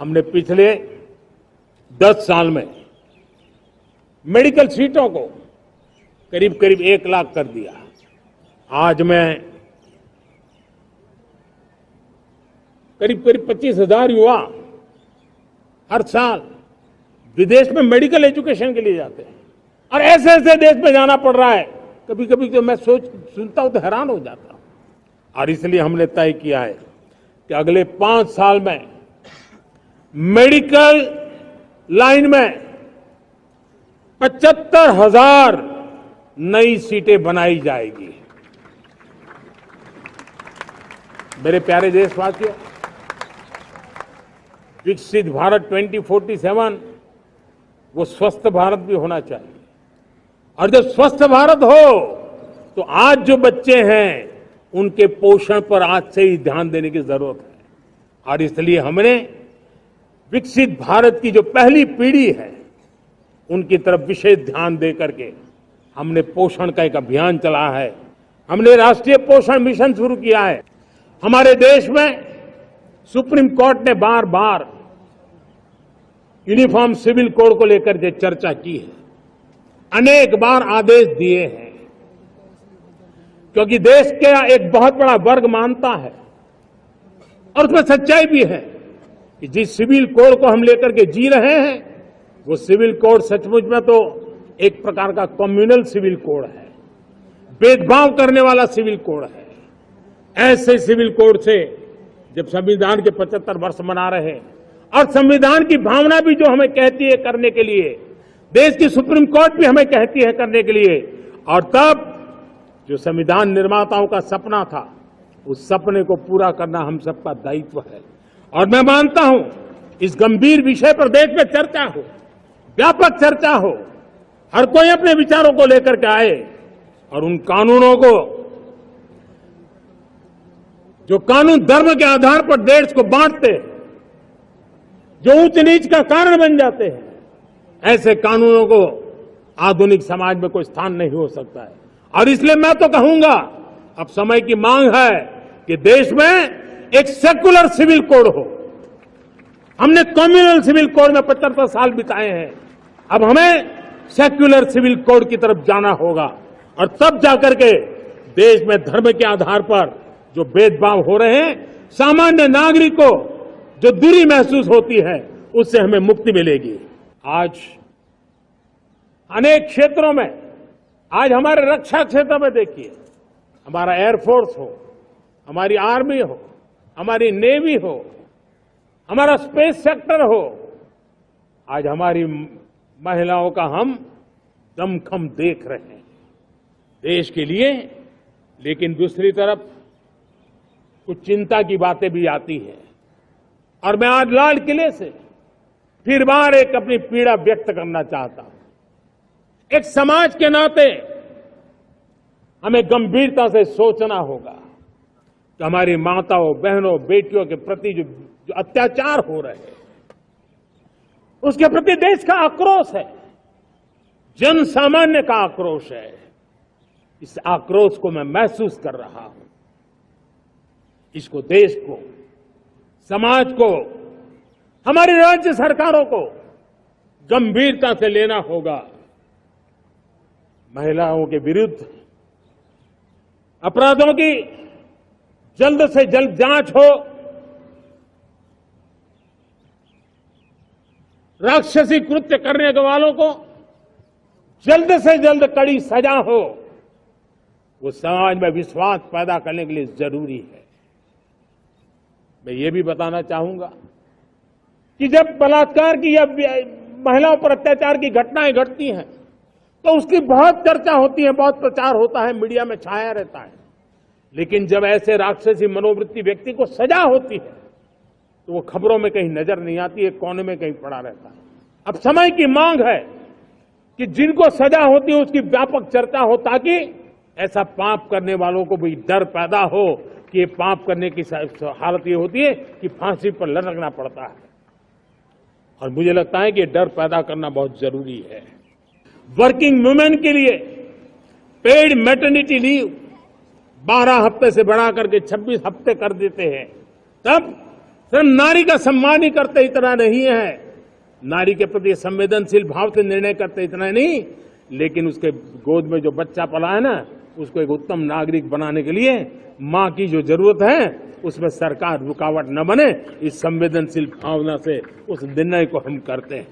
हमने पिछले 10 साल में मेडिकल सीटों को करीब करीब 1 लाख कर दिया। आज मैं करीब करीब 25,000 युवा हर साल विदेश में मेडिकल एजुकेशन के लिए जाते हैं और ऐसे ऐसे देश में जाना पड़ रहा है, कभी कभी तो मैं सुनता हूं तो हैरान हो जाता हूं। और इसलिए हमने तय किया है कि अगले 5 साल में मेडिकल लाइन में 75,000 नई सीटें बनाई जाएगी। मेरे प्यारे देशवासियों, विकसित भारत 2047 वो स्वस्थ भारत भी होना चाहिए। और जब स्वस्थ भारत हो तो आज जो बच्चे हैं उनके पोषण पर आज से ही ध्यान देने की जरूरत है। और इसलिए हमने विकसित भारत की जो पहली पीढ़ी है उनकी तरफ विशेष ध्यान दे करके हमने पोषण का एक अभियान चला है। हमने राष्ट्रीय पोषण मिशन शुरू किया है। हमारे देश में सुप्रीम कोर्ट ने बार बार यूनिफॉर्म सिविल कोड को लेकर के चर्चा की है, अनेक बार आदेश दिए हैं, क्योंकि देश का एक बहुत बड़ा वर्ग मानता है और उसमें सच्चाई भी है कि जिस सिविल कोड को हम लेकर के जी रहे हैं वो सिविल कोड सचमुच में तो एक प्रकार का कम्युनल सिविल कोड है, भेदभाव करने वाला सिविल कोड है। ऐसे सिविल कोड से जब संविधान के 75 वर्ष मना रहे हैं और संविधान की भावना भी जो हमें कहती है करने के लिए, देश की सुप्रीम कोर्ट भी हमें कहती है करने के लिए, और तब जो संविधान निर्माताओं का सपना था उस सपने को पूरा करना हम सबका दायित्व है। और मैं मानता हूं इस गंभीर विषय पर देश में चर्चा हो, व्यापक चर्चा हो, हर कोई अपने विचारों को लेकर के आए और उन कानूनों को जो कानून धर्म के आधार पर देश को बांटते, जो ऊंच नीच का कारण बन जाते हैं, ऐसे कानूनों को आधुनिक समाज में कोई स्थान नहीं हो सकता है। और इसलिए मैं तो कहूंगा अब समय की मांग है कि देश में एक सेकुलर सिविल कोड हो। हमने कम्युनल सिविल कोड में 75 साल बिताए हैं, अब हमें सेक्युलर सिविल कोड की तरफ जाना होगा और तब जाकर के देश में धर्म के आधार पर जो भेदभाव हो रहे हैं, सामान्य नागरिक को जो दूरी महसूस होती है उससे हमें मुक्ति मिलेगी। आज अनेक क्षेत्रों में, आज हमारे रक्षा क्षेत्र में देखिए, हमारा एयरफोर्स हो, हमारी आर्मी हो, हमारी नेवी हो, हमारा स्पेस सेक्टर हो, आज हमारी महिलाओं का हम दमखम देख रहे हैं देश के लिए। लेकिन दूसरी तरफ कुछ चिंता की बातें भी आती हैं और मैं आज लाल किले से फिर बार एक अपनी पीड़ा व्यक्त करना चाहता हूं। एक समाज के नाते हमें गंभीरता से सोचना होगा कि हमारी माताओं, बहनों, बेटियों के प्रति जो अत्याचार हो रहे हैं उसके प्रति देश का आक्रोश है, जन सामान्य का आक्रोश है। इस आक्रोश को मैं महसूस कर रहा हूं। इसको देश को, समाज को, हमारी राज्य सरकारों को गंभीरता से लेना होगा। महिलाओं के विरुद्ध अपराधों की जल्द से जल्द जांच हो, राक्षसी कृत्य करने वालों को जल्द से जल्द कड़ी सजा हो, वो समाज में विश्वास पैदा करने के लिए जरूरी है। मैं ये भी बताना चाहूंगा कि जब बलात्कार की या महिलाओं पर अत्याचार की घटनाएं घटती हैं तो उसकी बहुत चर्चा होती है, बहुत प्रचार होता है, मीडिया में छाया रहता है। लेकिन जब ऐसे राक्षसी मनोवृत्ति व्यक्ति को सजा होती है तो वो खबरों में कहीं नजर नहीं आती है, कोने में कहीं पड़ा रहता है। अब समय की मांग है कि जिनको सजा होती है उसकी व्यापक चर्चा हो, ताकि ऐसा पाप करने वालों को भी डर पैदा हो कि ये पाप करने की हालत ये होती है कि फांसी पर लटकना पड़ता है। और मुझे लगता है कि डर पैदा करना बहुत जरूरी है। वर्किंग वुमेन के लिए पेड मैटरनिटी लीव 12 हफ्ते से बढ़ा करके 26 हफ्ते कर देते हैं। तब सिर्फ नारी का सम्मान ही करते इतना नहीं है, नारी के प्रति संवेदनशील भाव से निर्णय करते इतना नहीं, लेकिन उसके गोद में जो बच्चा पला है ना, उसको एक उत्तम नागरिक बनाने के लिए मां की जो जरूरत है उसमें सरकार रुकावट न बने, इस संवेदनशील भावना से उस निर्णय को हम करते हैं।